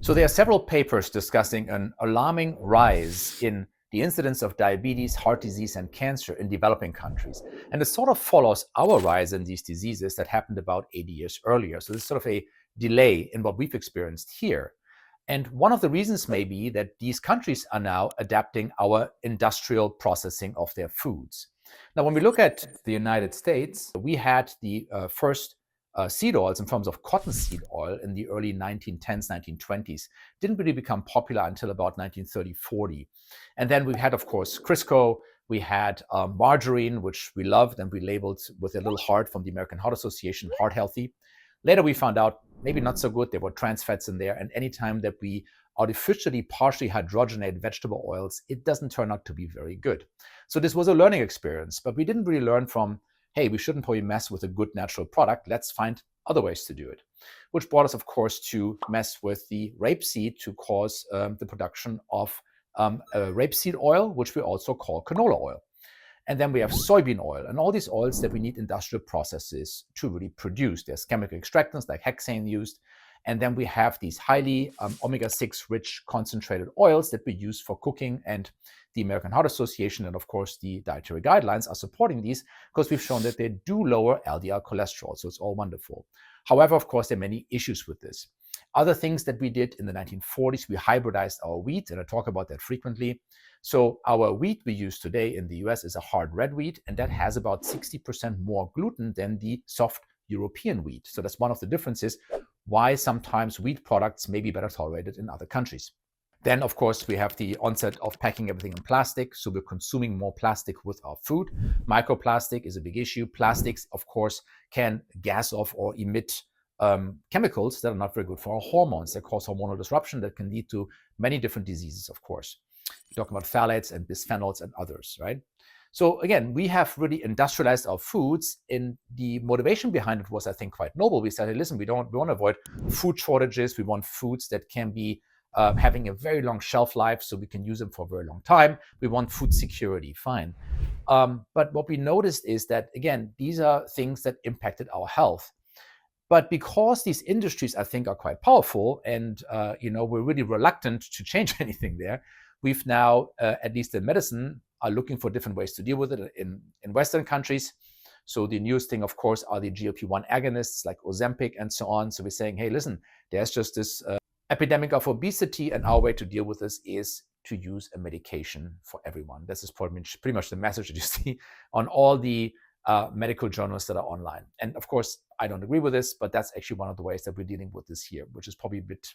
So there are several papers discussing an alarming rise in the incidence of diabetes, heart disease, and cancer in developing countries. And it sort of follows our rise in these diseases that happened about 80 years earlier. So there's sort of a delay in what we've experienced here. And one of the reasons may be that these countries are now adapting our industrial processing of their foods. Now, when we look at the United States, we had the first seed oils in forms of cottonseed oil in the early 1910s, 1920s. Didn't really become popular until about 1930, 40. And then we had, of course, Crisco. We had margarine, which we loved and we labeled with a little heart from the American Heart Association, heart healthy. Later, we found out maybe not so good. There were trans fats in there. And anytime that we artificially partially hydrogenate vegetable oils, it doesn't turn out to be very good. So this was a learning experience, but we didn't really learn from, hey, we shouldn't probably mess with a good natural product. Let's find other ways to do it, which brought us, of course, to mess with the rapeseed to cause the production of rapeseed oil, which we also call canola oil. And then we have soybean oil and all these oils that we need industrial processes to really produce. There's chemical extractants like hexane used. And then we have these highly omega-6 rich concentrated oils that we use for cooking. And the American Heart Association and, of course, the dietary guidelines are supporting these because we've shown that they do lower LDL cholesterol. So it's all wonderful. However, of course, there are many issues with this. Other things that we did in the 1940s, we hybridized our wheat, and I talk about that frequently. So our wheat we use today in the US is a hard red wheat, and that has about 60% more gluten than the soft European wheat. So that's one of the differences why sometimes wheat products may be better tolerated in other countries. Then, of course, we have the onset of packing everything in plastic. So we're consuming more plastic with our food. Microplastic is a big issue. Plastics, of course, can gas off or emit chemicals that are not very good for our hormones. They cause hormonal disruption that can lead to many different diseases, of course. We're talking about phthalates and bisphenols and others, right? So again, we have really industrialized our foods, and the motivation behind it was, I think, quite noble. We said, hey, listen, we want to avoid food shortages. We want foods that can be having a very long shelf life so we can use them for a very long time. We want food security, fine. But what we noticed is that, again, these are things that impacted our health. But because these industries, I think, are quite powerful and, we're really reluctant to change anything there, we've now, at least in medicine, are looking for different ways to deal with it in Western countries. So the newest thing, of course, are the GLP-1 agonists like Ozempic and so on. So we're saying, hey, listen, there's just this epidemic of obesity, and our way to deal with this is to use a medication for everyone. This is pretty much the message that you see on all the medical journals that are online. And of course, I don't agree with this, but that's actually one of the ways that we're dealing with this here, which is probably a bit,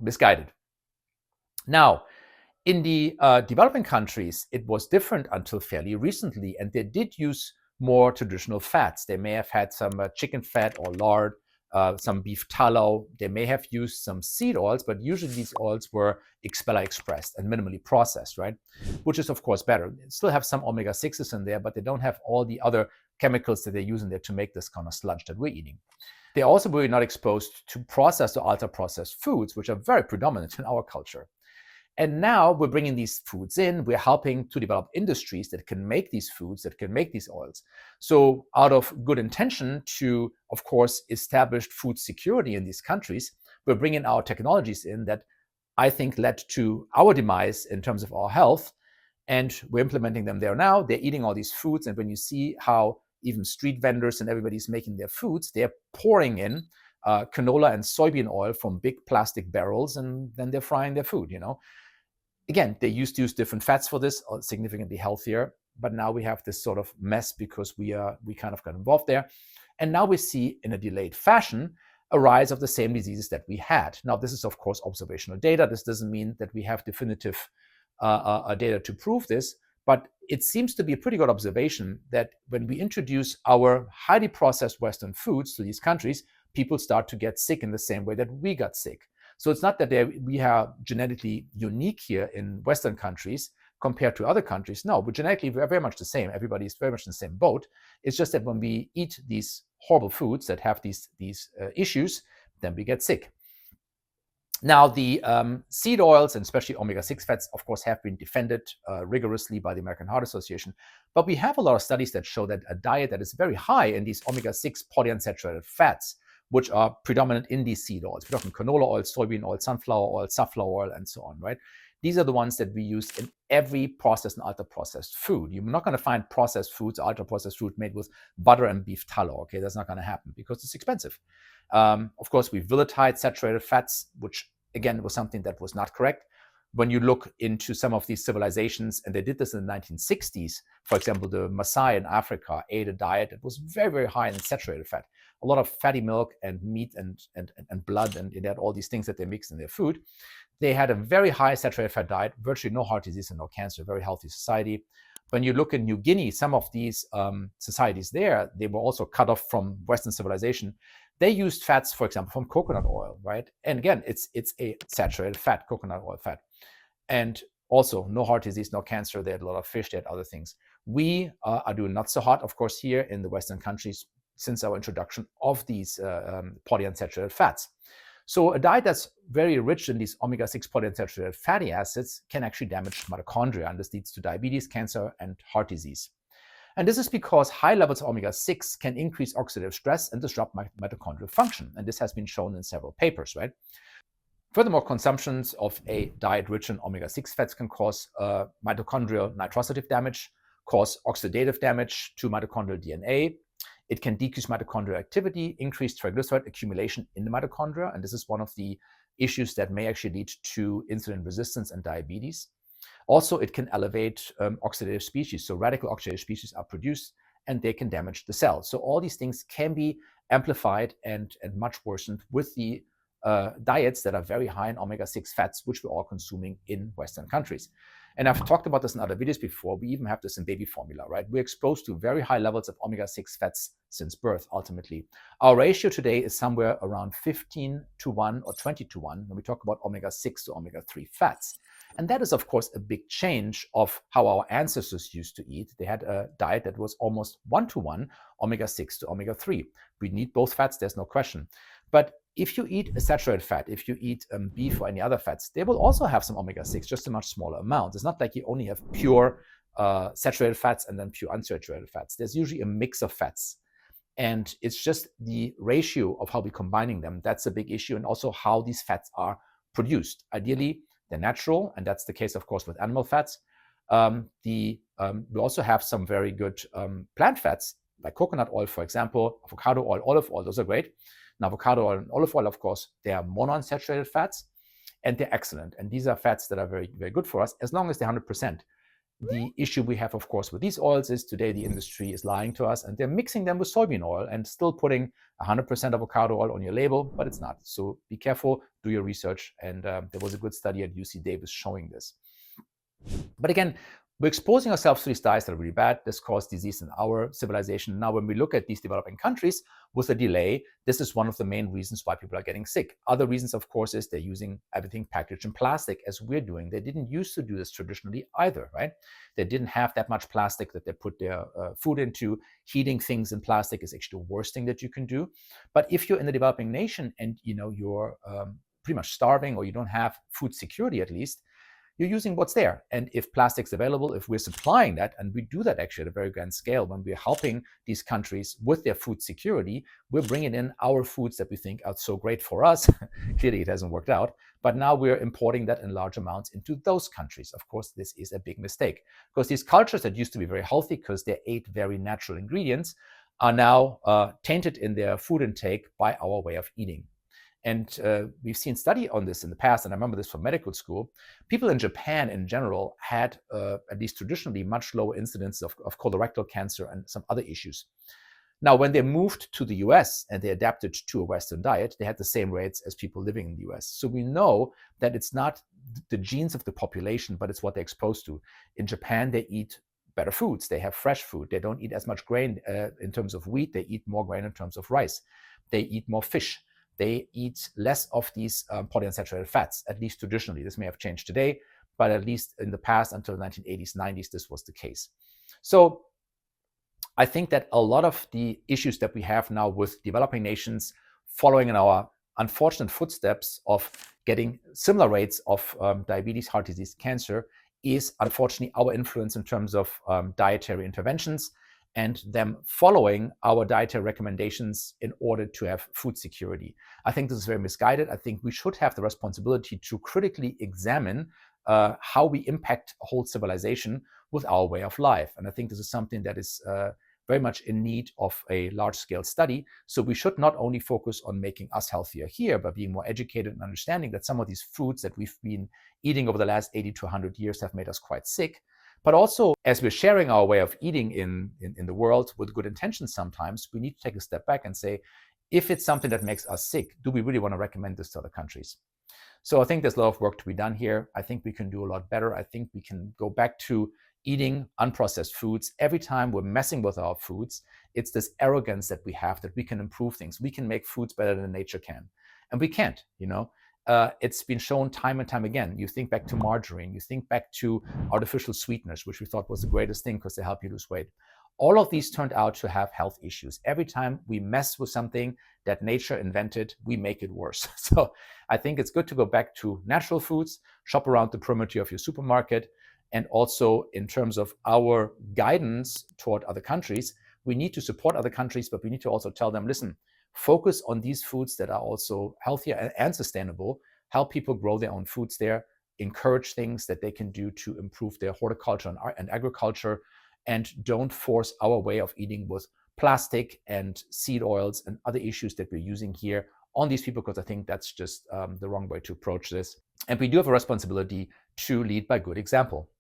misguided. Now, in the developing countries, it was different until fairly recently, and they did use more traditional fats. They may have had some chicken fat or lard, some beef tallow. They may have used some seed oils, but usually these oils were expeller expressed and minimally processed, right? Which is, of course, better. They still have some omega-6s in there, but they don't have all the other chemicals that they use in there to make this kind of sludge that we're eating. They're also really not exposed to processed or ultra-processed foods, which are very predominant in our culture. And now we're bringing these foods in. We're helping to develop industries that can make these foods, that can make these oils. So out of good intention to, of course, establish food security in these countries, we're bringing our technologies in that I think led to our demise in terms of our health. And we're implementing them there now. They're eating all these foods. And when you see how even street vendors and everybody's making their foods, they're pouring in canola and soybean oil from big plastic barrels, and then they're frying their food, Again, they used to use different fats for this, significantly healthier, but now we have this sort of mess because we kind of got involved there. And now we see, in a delayed fashion, a rise of the same diseases that we had. Now, this is, of course, observational data. This doesn't mean that we have definitive data to prove this, but it seems to be a pretty good observation that when we introduce our highly processed Western foods to these countries, people start to get sick in the same way that we got sick. So it's not that we are genetically unique here in Western countries compared to other countries. No, we're genetically very much the same. Everybody's very much in the same boat. It's just that when we eat these horrible foods that have these issues, then we get sick. Now, the seed oils, and especially omega-6 fats, of course, have been defended rigorously by the American Heart Association. But we have a lot of studies that show that a diet that is very high in these omega-6 polyunsaturated fats which are predominant in these seed oils. We're talking canola oil, soybean oil, sunflower oil, and so on, right? These are the ones that we use in every processed and ultra-processed food. You're not going to find processed foods, ultra-processed food made with butter and beef tallow. Okay, that's not going to happen because it's expensive. Of course, we volatilized saturated fats, which again was something that was not correct. When you look into some of these civilizations, and they did this in the 1960s, for example, the Maasai in Africa ate a diet that was very, very high in saturated fat, a lot of fatty milk and meat and blood, and they had all these things that they mixed in their food. They had a very high saturated fat diet, virtually no heart disease and no cancer, very healthy society. When you look in New Guinea, some of these societies there, they were also cut off from Western civilization. They used fats, for example, from coconut oil, right? And again, it's a saturated fat, coconut oil fat. And also no heart disease, no cancer. They had a lot of fish, they had other things. We are doing not so hot, of course, here in the Western countries since our introduction of these polyunsaturated fats. So a diet that's very rich in these omega-6 polyunsaturated fatty acids can actually damage mitochondria, and this leads to diabetes, cancer, and heart disease. And this is because high levels of omega-6 can increase oxidative stress and disrupt mitochondrial function. And this has been shown in several papers, right? Furthermore, consumptions of a diet rich in omega-6 fats can cause mitochondrial nitrosative damage, cause oxidative damage to mitochondrial DNA. It can decrease mitochondrial activity, increase triglyceride accumulation in the mitochondria, and this is one of the issues that may actually lead to insulin resistance and diabetes. Also, it can elevate oxidative species, so radical oxidative species are produced and they can damage the cell. So all these things can be amplified and much worsened with the diets that are very high in omega-6 fats, which we're all consuming in Western countries. And I've talked about this in other videos before. We even have this in baby formula, right? We're exposed to very high levels of omega-6 fats since birth, ultimately. Our ratio today is somewhere around 15:1 or 20:1 when we talk about omega-6 to omega-3 fats. And that is, of course, a big change of how our ancestors used to eat. They had a diet that was almost 1:1 omega-6 to omega-3. We need both fats, there's no question. But if you eat a saturated fat, if you eat beef or any other fats, they will also have some omega-6, just a much smaller amount. It's not like you only have pure saturated fats and then pure unsaturated fats. There's usually a mix of fats. And it's just the ratio of how we're combining them. That's a big issue. And also how these fats are produced. Ideally, they're natural. And that's the case, of course, with animal fats. We also have some very good plant fats, like coconut oil, for example, avocado oil, olive oil. Those are great. Now, avocado oil and olive oil, of course, they are monounsaturated fats, and they're excellent. And these are fats that are very, very good for us, as long as they're 100%. The issue we have, of course, with these oils is today the industry is lying to us, and they're mixing them with soybean oil and still putting 100% avocado oil on your label, but it's not. So be careful, do your research. And there was a good study at UC Davis showing this. But again, we're exposing ourselves to these diets that are really bad. This caused disease in our civilization. Now, when we look at these developing countries with a delay, this is one of the main reasons why people are getting sick. Other reasons, of course, is they're using everything packaged in plastic, as we're doing. They didn't used to do this traditionally either, right? They didn't have that much plastic that they put their food into. Heating things in plastic is actually the worst thing that you can do. But if you're in a developing nation and you're pretty much starving, or you don't have food security at least, you're using what's there. And if plastic's available, if we're supplying that, and we do that actually at a very grand scale, when we're helping these countries with their food security, we're bringing in our foods that we think are so great for us. Clearly, it hasn't worked out. But now we're importing that in large amounts into those countries. Of course, this is a big mistake, because these cultures that used to be very healthy because they ate very natural ingredients are now tainted in their food intake by our way of eating. And we've seen study on this in the past, and I remember this from medical school. People in Japan in general had, at least traditionally, much lower incidence of colorectal cancer and some other issues. Now, when they moved to the US and they adapted to a Western diet, they had the same rates as people living in the US. So we know that it's not the genes of the population, but it's what they're exposed to. In Japan, they eat better foods. They have fresh food. They don't eat as much grain in terms of wheat. They eat more grain in terms of rice. They eat more fish. They eat less of these polyunsaturated fats, at least traditionally. This may have changed today, but at least in the past, until the 1980s, 90s, this was the case. So I think that a lot of the issues that we have now with developing nations following in our unfortunate footsteps of getting similar rates of diabetes, heart disease, cancer, is unfortunately our influence in terms of dietary interventions and them following our dietary recommendations in order to have food security. I think this is very misguided. I think we should have the responsibility to critically examine how we impact a whole civilization with our way of life. And I think this is something that is very much in need of a large-scale study. So we should not only focus on making us healthier here, but being more educated and understanding that some of these foods that we've been eating over the last 80 to 100 years have made us quite sick. But also, as we're sharing our way of eating in the world with good intentions sometimes, we need to take a step back and say, if it's something that makes us sick, do we really want to recommend this to other countries? So I think there's a lot of work to be done here. I think we can do a lot better. I think we can go back to eating unprocessed foods. Every time we're messing with our foods, it's this arrogance that we have that we can improve things. We can make foods better than nature can. And we can't, you know. It's been shown time and time again. You think back to margarine, you think back to artificial sweeteners, which we thought was the greatest thing because they help you lose weight. All of these turned out to have health issues. Every time we mess with something that nature invented, we make it worse. So I think it's good to go back to natural foods, shop around the perimeter of your supermarket, and also in terms of our guidance toward other countries, we need to support other countries, but we need to also tell them, listen, focus on these foods that are also healthier and sustainable, help people grow their own foods there, encourage things that they can do to improve their horticulture and agriculture, and don't force our way of eating with plastic and seed oils and other issues that we're using here on these people, because I think that's just the wrong way to approach this. And we do have a responsibility to lead by good example.